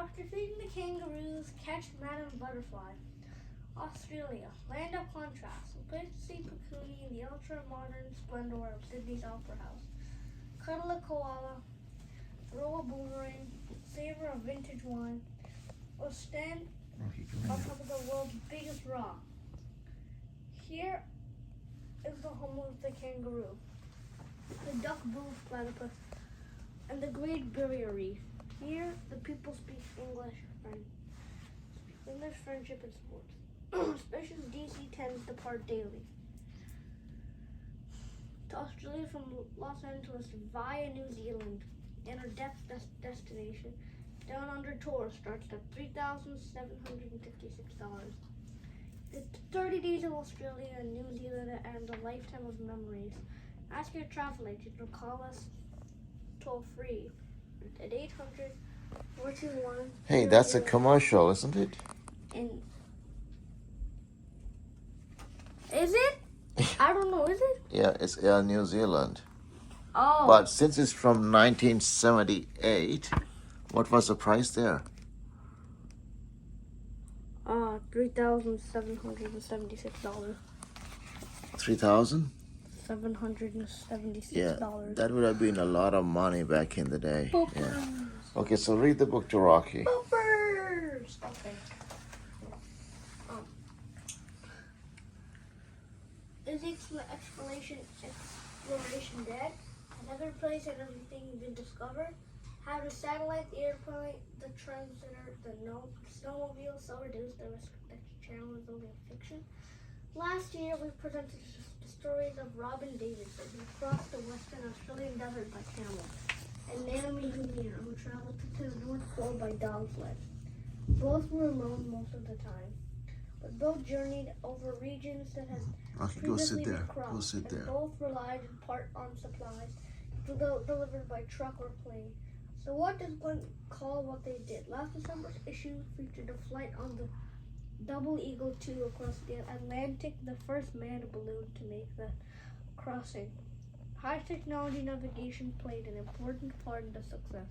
After feeding the kangaroos, catch Madam Butterfly. Australia, land of contrasts. A place to see Pukuni in the ultra-modern splendor of Sydney's Opera House. Cuddle a koala, throw a boomerang, savor a vintage wine, or stand on top of the world's biggest rock. Here is the home of the kangaroo, the duck-billed platypus, and the Great Barrier Reef. Here, the people speak English, friendship, and sports. Special DC-10s depart daily to Australia from Los Angeles via New Zealand, and our destination down under tour starts at $3,756. It's 30 days of Australia and New Zealand and a lifetime of memories. Ask your travel agent or call us toll free at 800-421. Hey, that's a commercial, isn't it? And is it? I don't know, is it? Yeah, it's Air New Zealand. Oh. But since it's from 1978, what was the price there? $3,776. 3,000? $776. Yeah, that would have been a lot of money back in the day. Yeah. Okay, so read the book to Rocky. Poopers! Okay. Is the exploration dead? Another place and everything been discovered? How do satellite, the airplane, the transitor, the snowmobile so reduce the risk that the channel is only a fiction? Last year we presented the stories of Robin Davidson, who crossed the western Australian desert by camel, and Naomi Junior, who traveled to the North Pole by dog sled. Both were alone most of the time, but both journeyed over regions that had previously been crossed, and both relied in part on supplies delivered by truck or plane. So what does one call what they did? Last December's issue featured a flight on the Double Eagle 2 across the Atlantic, the first manned balloon to make the crossing. High technology navigation played an important part in the success,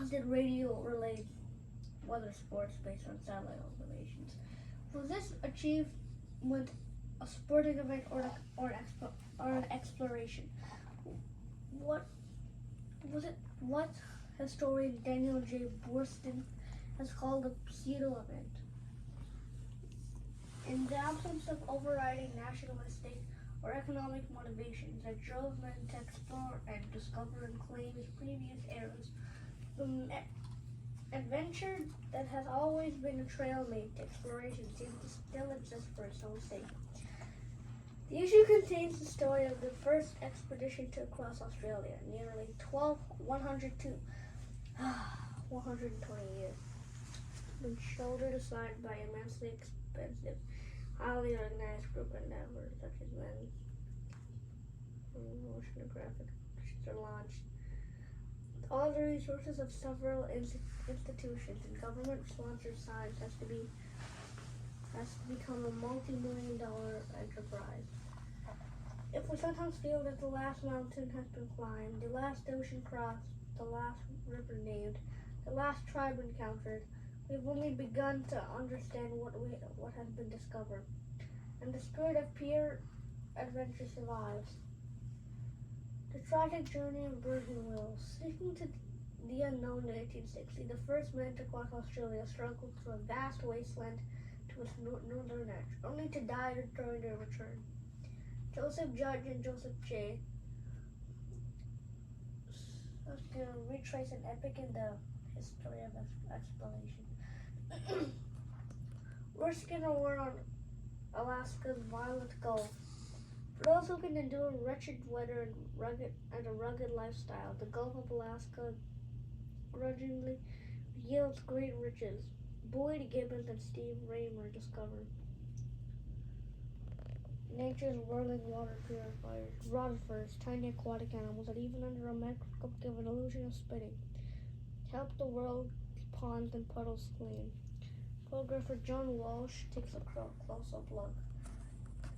as did radio relay weather sports based on satellite observations. Was this achievement a sporting event or an exploration? What was it? What historian Daniel J. Borston has called a pseudo event. In the absence of overriding nationalistic or economic motivations that drove men to explore and discover and claim previous eras, the adventure that has always been a trail made to exploration seems to still exist for its own sake. The issue contains the story of the first expedition to cross Australia, nearly 120 years, been shouldered aside by immensely expensive, highly organized group endeavors such as men, oceanographic missions are launched. With all the resources of several institutions and government-sponsored science has to become a multi-million-dollar enterprise. If we sometimes feel that the last mountain has been climbed, the last ocean crossed, the last river named, the last tribe encountered, we've only begun to understand what has been discovered, and the spirit of pure adventure survives. The tragic journey of Burton Wills, seeking to the unknown in 1860, the first man to cross Australia struggled through a vast wasteland to its northern edge, only to die during their return. Joseph Judge and Joseph J. to retrace an epic in the history of exploration. Risking a war on Alaska's Violet Gulf. For those who can endure wretched weather and a rugged lifestyle, the Gulf of Alaska grudgingly yields great riches. Boyd Gibbons and Steve Raymer discovered nature's whirling water purifiers, rotifers, tiny aquatic animals that even under a microscope give an illusion of spinning, help the world's ponds and puddles clean. Photographer John Walsh takes a close-up look.